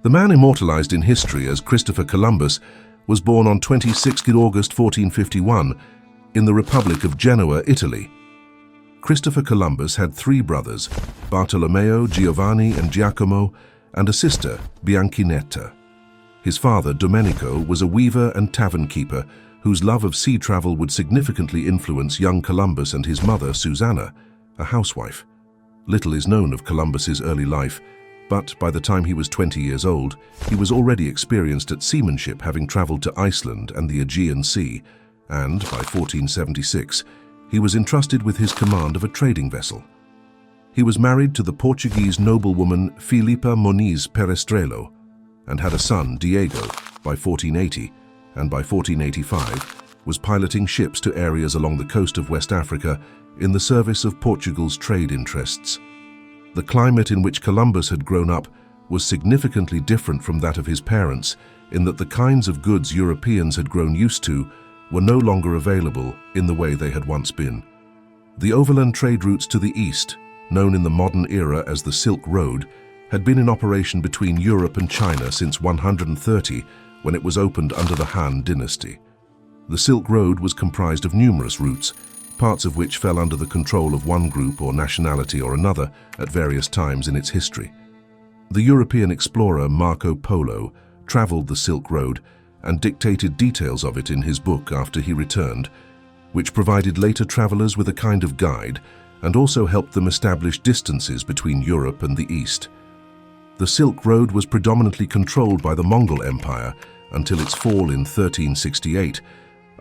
The man immortalized in history as Christopher Columbus was born on 26 August 1451 in the Republic of Genoa, Italy. Christopher Columbus had three brothers, Bartolomeo, Giovanni, and Giacomo, and a sister, Bianchinetta. His father, Domenico, was a weaver and tavern keeper whose love of sea travel would significantly influence young Columbus, and his mother, Susanna, a housewife. Little is known of Columbus's early life, but by the time he was 20 years old, he was already experienced at seamanship, having traveled to Iceland and the Aegean Sea, and by 1476, he was entrusted with his command of a trading vessel. He was married to the Portuguese noblewoman Filipa Moniz Perestrello and had a son, Diego, by 1480, and by 1485 was piloting ships to areas along the coast of West Africa in the service of Portugal's trade interests. The climate in which Columbus had grown up was significantly different from that of his parents, in that the kinds of goods Europeans had grown used to were no longer available in the way they had once been. The overland trade routes to the east, known in the modern era as the Silk Road, had been in operation between Europe and China since 130, when it was opened under the Han dynasty. The Silk Road was comprised of numerous routes, parts of which fell under the control of one group or nationality or another at various times in its history. The European explorer Marco Polo traveled the Silk Road and dictated details of it in his book after he returned, which provided later travelers with a kind of guide and also helped them establish distances between Europe and the East. The Silk Road was predominantly controlled by the Mongol Empire until its fall in 1368,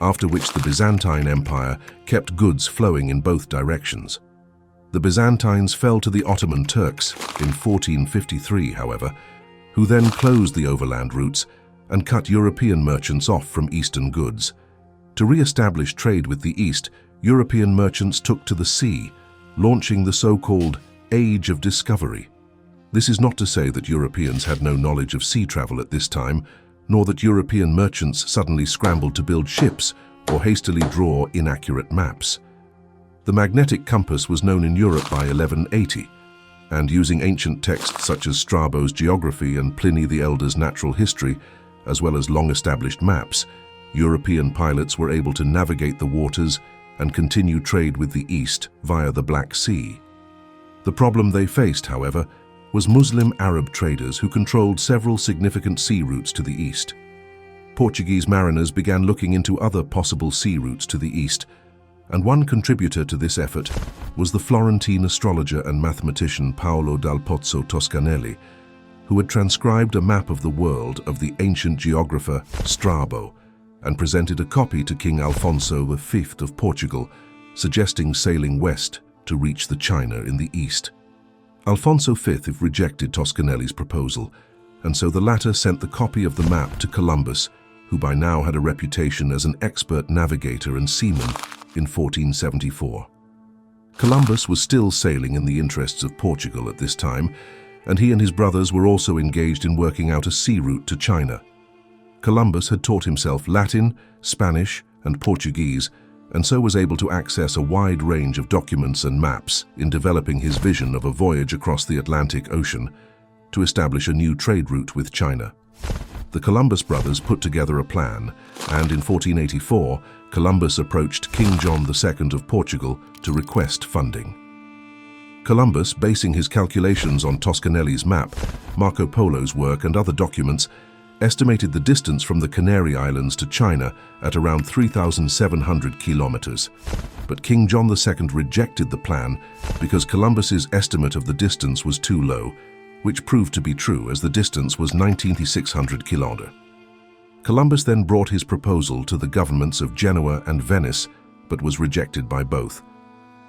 after which the Byzantine Empire kept goods flowing in both directions. The Byzantines fell to the Ottoman Turks in 1453, however, who then closed the overland routes and cut European merchants off from Eastern goods. To re-establish trade with the East, European merchants took to the sea, launching the so-called Age of Discovery. This is not to say that Europeans had no knowledge of sea travel at this time, nor that European merchants suddenly scrambled to build ships or hastily draw inaccurate maps. The magnetic compass was known in Europe by 1180, and using ancient texts such as Strabo's geography and Pliny the Elder's natural history, as well as long-established maps, European pilots were able to navigate the waters and continue trade with the East via the Black Sea. The problem they faced, however, was Muslim Arab traders who controlled several significant sea routes to the east. Portuguese mariners began looking into other possible sea routes to the east, and one contributor to this effort was the Florentine astrologer and mathematician Paolo dal Pozzo Toscanelli, who had transcribed a map of the world of the ancient geographer Strabo and presented a copy to King Alfonso V of Portugal, suggesting sailing west to reach the China in the east. Alfonso V rejected Toscanelli's proposal, and so the latter sent the copy of the map to Columbus, who by now had a reputation as an expert navigator and seaman, in 1474. Columbus was still sailing in the interests of Portugal at this time, and he and his brothers were also engaged in working out a sea route to China. Columbus had taught himself Latin, Spanish, and Portuguese, and so was able to access a wide range of documents and maps in developing his vision of a voyage across the Atlantic Ocean to establish a new trade route with China. The Columbus brothers put together a plan, and in 1484, Columbus approached King John II of Portugal to request funding. Columbus, basing his calculations on Toscanelli's map, Marco Polo's work, and other documents, estimated the distance from the Canary Islands to China at around 3,700 kilometers. But King John II rejected the plan because Columbus's estimate of the distance was too low, which proved to be true as the distance was 19,600 kilometers. Columbus then brought his proposal to the governments of Genoa and Venice, but was rejected by both.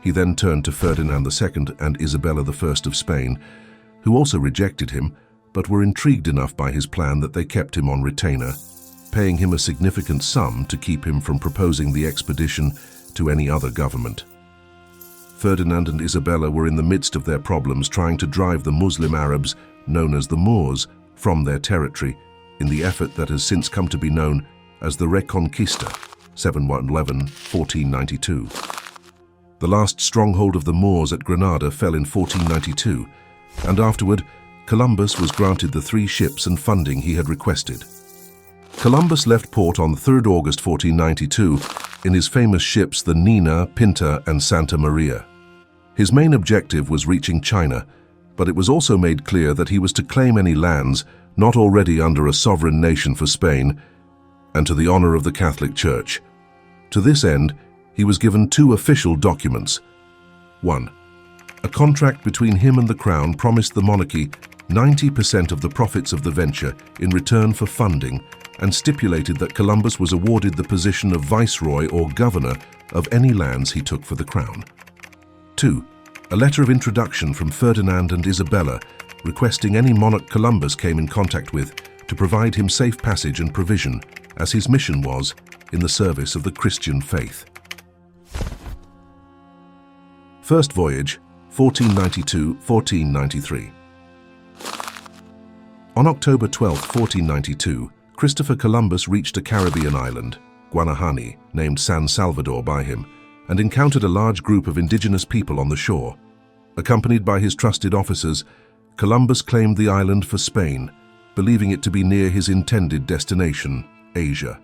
He then turned to Ferdinand II and Isabella I of Spain, who also rejected him, but were intrigued enough by his plan that they kept him on retainer, paying him a significant sum to keep him from proposing the expedition to any other government. Ferdinand and Isabella were in the midst of their problems, trying to drive the Muslim Arabs, known as the Moors, from their territory in the effort that has since come to be known as the Reconquista, 711-1492. The last stronghold of the Moors at Granada fell in 1492, and afterward, Columbus was granted the 3 ships and funding he had requested. Columbus left port on 3 August 1492 in his famous ships the Nina, Pinta, and Santa Maria. His main objective was reaching China, but it was also made clear that he was to claim any lands not already under a sovereign nation for Spain and to the honor of the Catholic Church. To this end, he was given 2 official documents. 1. A contract between him and the Crown promised the monarchy 90% of the profits of the venture in return for funding and stipulated that Columbus was awarded the position of viceroy or governor of any lands he took for the Crown. 2. A letter of introduction from Ferdinand and Isabella requesting any monarch Columbus came in contact with to provide him safe passage and provision, as his mission was in the service of the Christian faith. First voyage, 1492-1493. On October 12, 1492, Christopher Columbus reached a Caribbean island, Guanahani, named San Salvador by him, and encountered a large group of indigenous people on the shore. Accompanied by his trusted officers, Columbus claimed the island for Spain, believing it to be near his intended destination, Asia.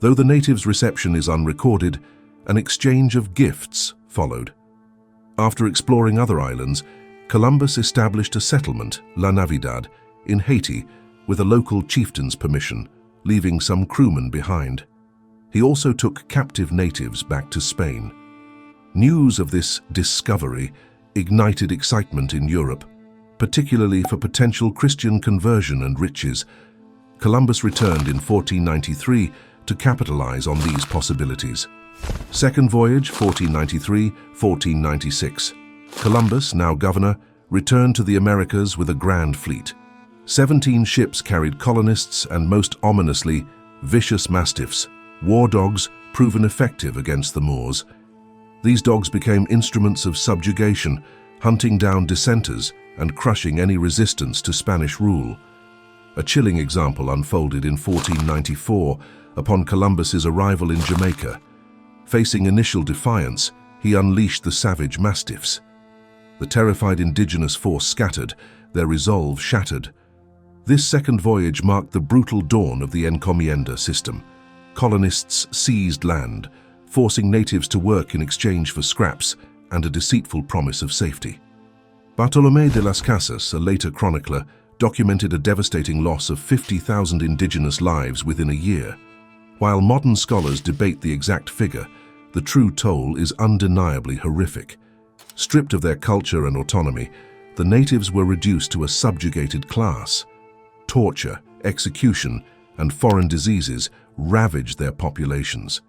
Though the natives' reception is unrecorded, an exchange of gifts followed. After exploring other islands, Columbus established a settlement, La Navidad, in Haiti with a local chieftain's permission, leaving some crewmen behind. He also took captive natives back to Spain. News of this discovery ignited excitement in Europe, particularly for potential Christian conversion and riches. Columbus returned in 1493 to capitalize on these possibilities. Second voyage, 1493-1496. Columbus, now governor, returned to the Americas with a grand fleet. 17 ships carried colonists and, most ominously, vicious mastiffs, war dogs proven effective against the Moors. These dogs became instruments of subjugation, hunting down dissenters and crushing any resistance to Spanish rule. A chilling example unfolded in 1494 upon Columbus's arrival in Jamaica. Facing initial defiance, he unleashed the savage mastiffs. The terrified indigenous force scattered, their resolve shattered. This second voyage marked the brutal dawn of the encomienda system. Colonists seized land, forcing natives to work in exchange for scraps and a deceitful promise of safety. Bartolomé de las Casas, a later chronicler, documented a devastating loss of 50,000 indigenous lives within a year. While modern scholars debate the exact figure, the true toll is undeniably horrific. Stripped of their culture and autonomy, the natives were reduced to a subjugated class. Torture, execution, and foreign diseases ravaged their populations.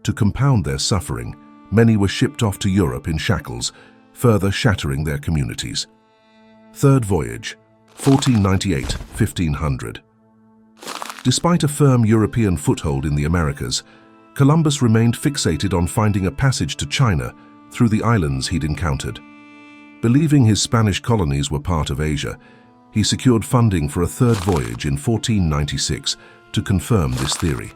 To compound their suffering, many were shipped off to Europe in shackles, further shattering their communities. Third voyage, 1498-1500. Despite a firm European foothold in the Americas, Columbus remained fixated on finding a passage to China through the islands he'd encountered. Believing his Spanish colonies were part of Asia, he secured funding for a third voyage in 1496 to confirm this theory.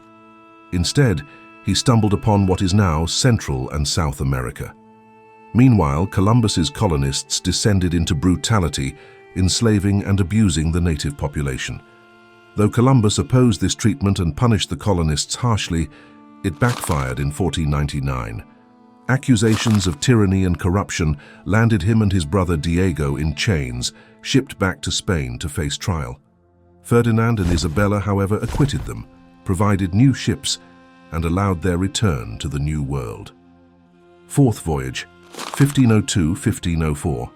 Instead, he stumbled upon what is now Central and South America. Meanwhile, Columbus's colonists descended into brutality, enslaving and abusing the native population. Though Columbus opposed this treatment and punished the colonists harshly, it backfired in 1499. Accusations of tyranny and corruption landed him and his brother Diego in chains, shipped back to Spain to face trial. Ferdinand and Isabella, however, acquitted them, provided new ships, and allowed their return to the New World. Fourth voyage, 1502-1504.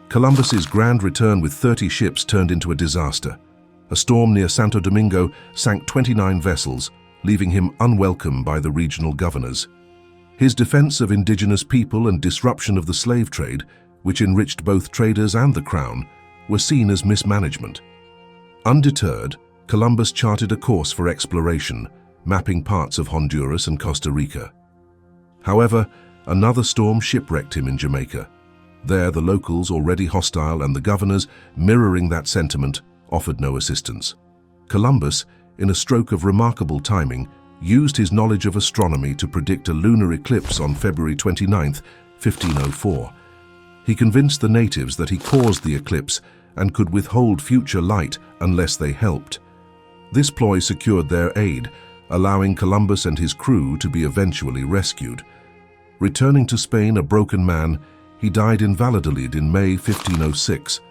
Columbus's grand return with 30 ships turned into a disaster. A storm near Santo Domingo sank 29 vessels, leaving him unwelcome by the regional governors. His defense of indigenous people and disruption of the slave trade, which enriched both traders and the crown, were seen as mismanagement. Undeterred, Columbus charted a course for exploration, mapping parts of Honduras and Costa Rica. However, another storm shipwrecked him in Jamaica. There, the locals, already hostile, and the governors, mirroring that sentiment, offered no assistance. Columbus, in a stroke of remarkable timing, used his knowledge of astronomy to predict a lunar eclipse on February 29, 1504. He convinced the natives that he caused the eclipse and could withhold future light unless they helped. This ploy secured their aid, allowing Columbus and his crew to be eventually rescued. Returning to Spain a broken man, he died in Valladolid in May 1506,